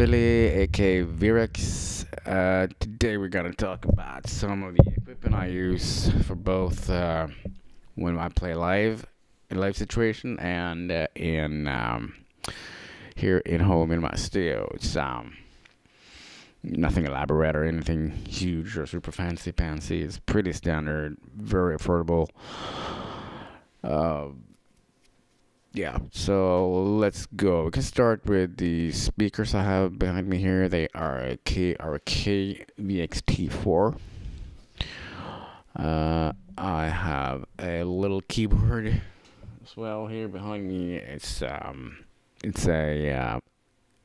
Willie, aka Virex. Today we're gonna talk about some of the equipment I use for both when I play live, in live situation, and in here in home in my studio. It's nothing elaborate or anything huge or super fancy. It's pretty standard, very affordable. Uh, Yeah, so let's go. We can start with the speakers I have behind me here. They are a KVXT4. I have a little keyboard as well here behind me. It's a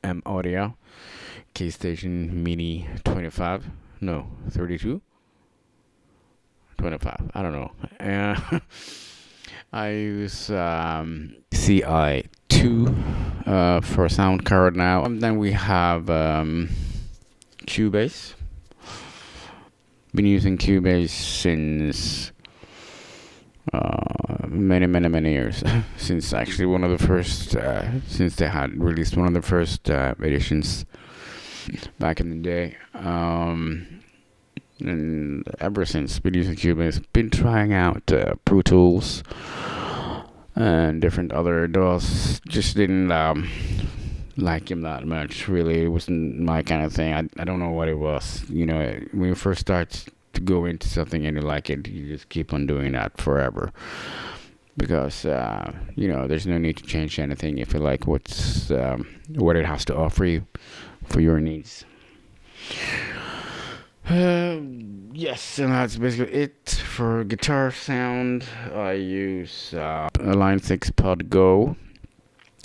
M Audio K Station Mini 25. No, 32. 25. I don't know. I use CI2 for sound card now. And then we have Cubase. Been using Cubase since many years. Since actually one of the first, since they had released one of the first editions back in the day. And ever since been using Cubase, been trying out Pro Tools and different other DAWs. Just didn't like him that much. Really, it wasn't my kind of thing. I don't know what it was. You know, when you first start to go into something and you like it, you just keep on doing that forever. Because there's no need to change anything if you like what it has to offer you for your needs. Yes, and that's basically it for guitar sound. I use a Line 6 Pod Go.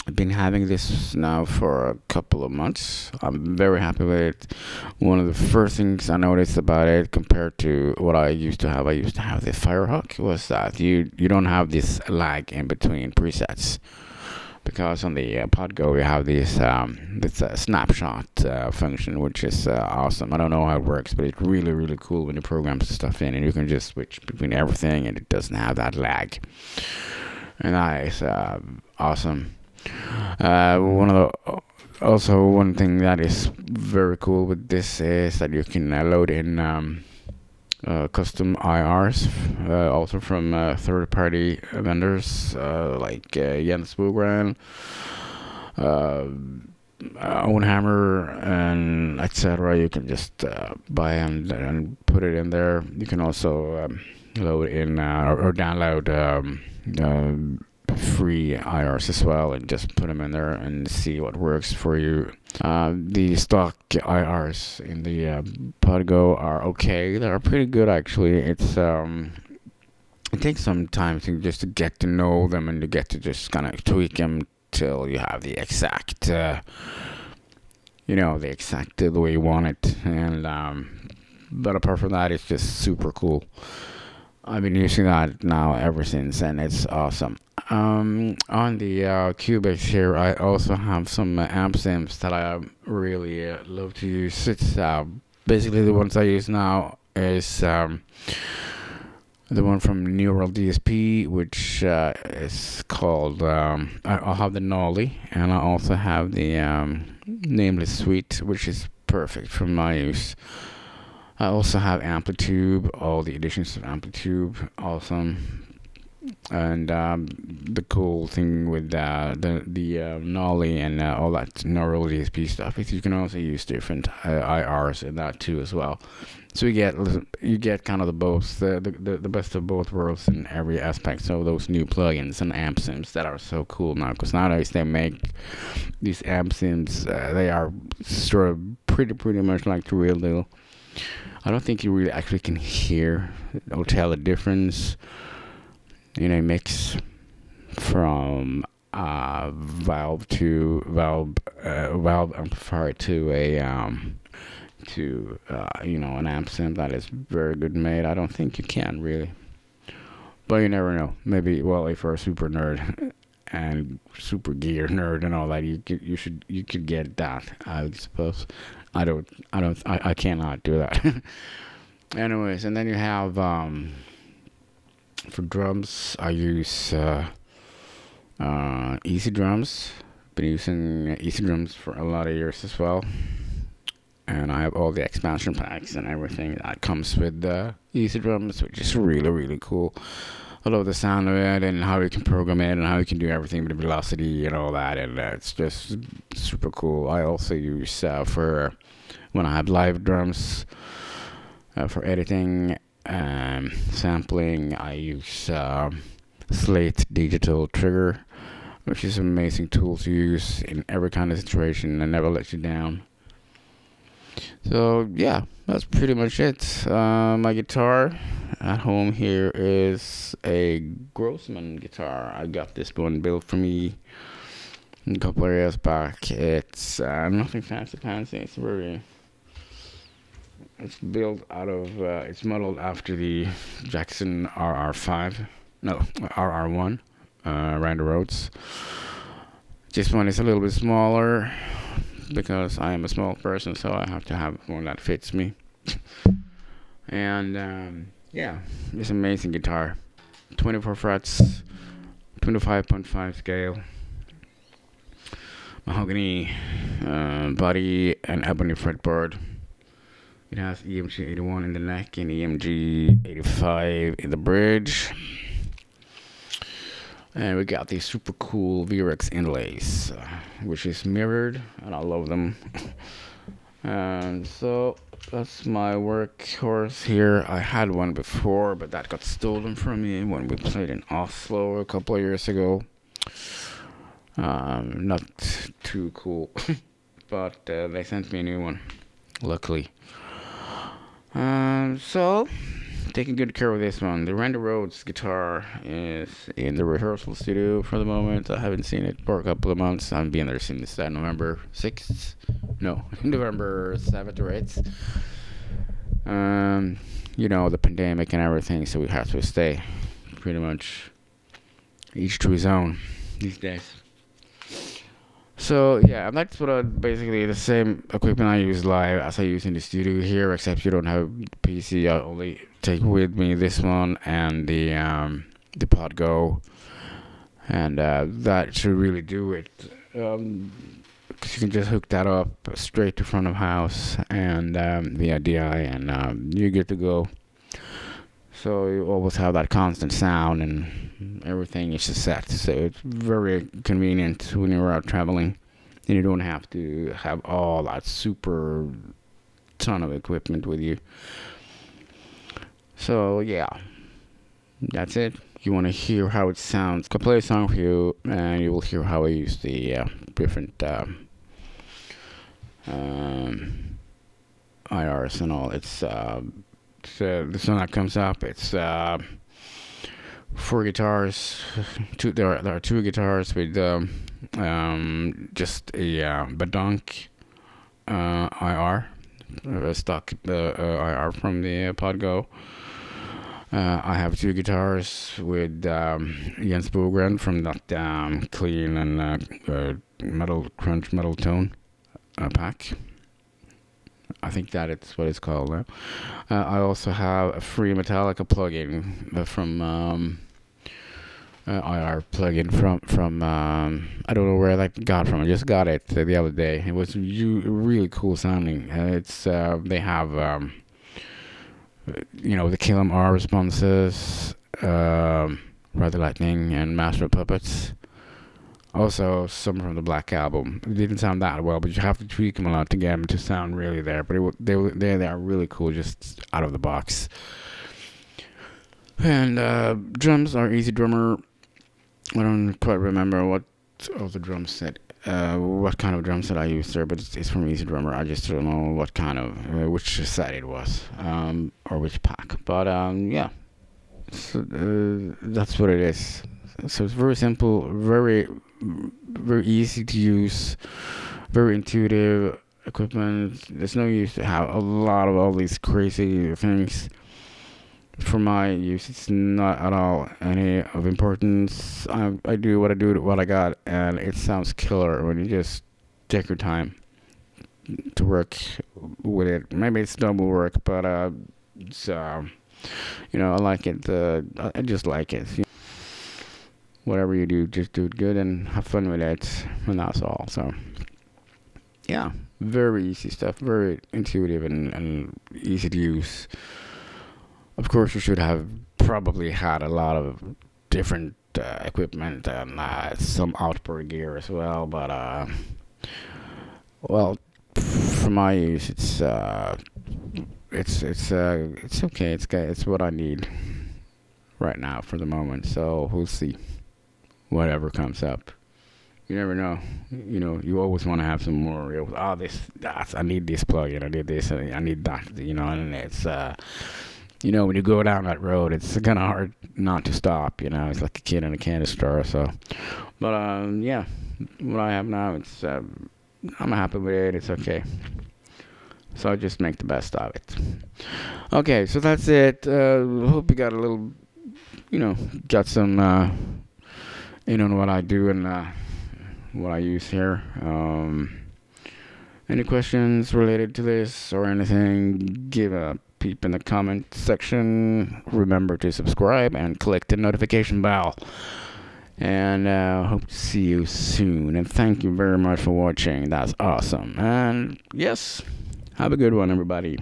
I've been having this now for a couple of months. I'm very happy with it. One of the first things I noticed about it compared to what I used to have the Firehawk, was that you don't have this lag in between presets. Because on the Podgo we have this snapshot function, which is awesome. I don't know how it works, but it's really cool when you program stuff in, and you can just switch between everything, and it doesn't have that lag. And that is awesome. One thing that is very cool with this is that you can load in custom IRs, also from third-party vendors like Jens Bogren, Own Hammer, and etc. You can just buy and put it in there. You can also load in or download free IRs as well, and just put them in there and see what works for you. The stock IRs in the Podgo are okay. They're pretty good actually. It takes some time to get to know them, and to get to just kind of tweak them till you have the exact the way you want it. And but apart from that, it's just super cool. I've been using that now ever since, and it's awesome. On the Cubase here, I also have some amp sims that I really love to use. It's basically the ones I use now is the one from Neural DSP, which is called I'll have the Nolly, and I also have the Nameless Suite, which is perfect for my use. I also have Amplitude, all the editions of Amplitude, awesome. And the cool thing with the Nolly and all that Neural DSP stuff is you can also use different IRs in that too as well. So you get kind of the best of both worlds in every aspect. So those new plugins and amp sims that are so cool now, because nowadays they make these amp sims, they are sort of pretty much like the real deal. I don't think you really actually can hear or tell the difference in a mix from valve amplifier to a an amp sim that is very good made. I don't think you can really, but you never know. Maybe, well, if you're a super nerd and super gear nerd and all that, you could get that, I suppose. I cannot do that. Anyways, and then you have for drums, I use Easy Drums been using Easy Drums for a lot of years as well. And I have all the expansion packs and everything that comes with the Easy Drums, which is really, really cool. I love the sound of it and how you can program it and how you can do everything with the velocity and all that. And it's just super cool. I also use for when I have live drums for editing, sampling. I use Slate Digital Trigger, which is an amazing tool to use in every kind of situation and never let you down. So yeah, that's pretty much it. My guitar at home here is a Grossman guitar. I got this one built for me a couple of years back. It's nothing fancy. It's built out of, it's modeled after the Jackson RR1 Randy Rhodes. This one is a little bit smaller because I am a small person, so I have to have one that fits me. And yeah, it's an amazing guitar. 24 frets, 25.5 scale, mahogany body, and ebony fretboard. It has EMG 81 in the neck and EMG 85 in the bridge. And we got these super cool VRX inlays, which is mirrored, and I love them. So that's my workhorse here. I had one before, but that got stolen from me when we played in Oslo a couple of years ago. Not too cool, but they sent me a new one, luckily. So taking good care of this one. The Randy Rhodes guitar is in the rehearsal studio for the moment. I haven't seen it for a couple of months. I haven't been there since November 6th. No, November 7th or 8th. The pandemic and everything, so we have to stay pretty much each to his own these days. So yeah, that's basically the same equipment I use live as I use in the studio here, except you don't have PC. I only take with me this one and the Pod Go, and that should really do it. Because you can just hook that up straight to front of house and via DI, and you're good to go. So you always have that constant sound and everything is just set. So it's very convenient when you're out traveling. And you don't have to have all that super ton of equipment with you. So yeah, that's it. You want to hear how it sounds, I'll play a song for you and you will hear how I use the different IRs and all. It's the song that comes up, it's 4 guitars. There are 2 guitars with just a Badonk IR, a stock IR from the Pod Go. I have 2 guitars with Jens Bogren from that clean and metal crunch metal tone pack. I think that it's what it's called now. I also have a free Metallica plugin from IR plugin from I don't know where I got from. I just got it the other day. It was really cool sounding. It's they have the Kill 'Em R responses, Rather Lightning, and Master of Puppets. Also, some from the Black Album. It didn't sound that well, but you have to tweak them a lot to get them to sound really there. But they are really cool, just out of the box. And drums are Easy Drummer. I don't quite remember what of the drum set, what kind of drum set I used there, but it's from Easy Drummer. I just don't know what kind of, which set it was, or which pack. But yeah, so, that's what it is. So it's very simple, very easy to use, very intuitive equipment. There's no use to have a lot of all these crazy things. For my use, it's not at all any of importance. I do what I do, what I got, and it sounds killer when you just take your time to work with it. Maybe it's double work, but it's I like it. I just like it. whatever you do, just do it good and have fun with it, and that's all. So yeah, very easy stuff, very intuitive and easy to use. Of course, you should have probably had a lot of different equipment and some outboard gear as well, but well, for my use, it's okay. It's what I need right now for the moment. So we'll see whatever comes up. You never know. You know, you always want to have some more. Oh, I need this plugin. I need this. I need that. You know, and it's you know, when you go down that road, it's kind of hard not to stop. You know, it's like a kid in a candy store. So, but yeah, what I have now, I'm happy with it. It's okay. So I just make the best of it. Okay, so that's it. Hope you got a little, got some in on what I do and what I use here. Any questions related to this or anything, give a peep in the comment section. Remember to subscribe and click the notification bell. And hope to see you soon. And thank you very much for watching. That's awesome. And yes, have a good one, everybody.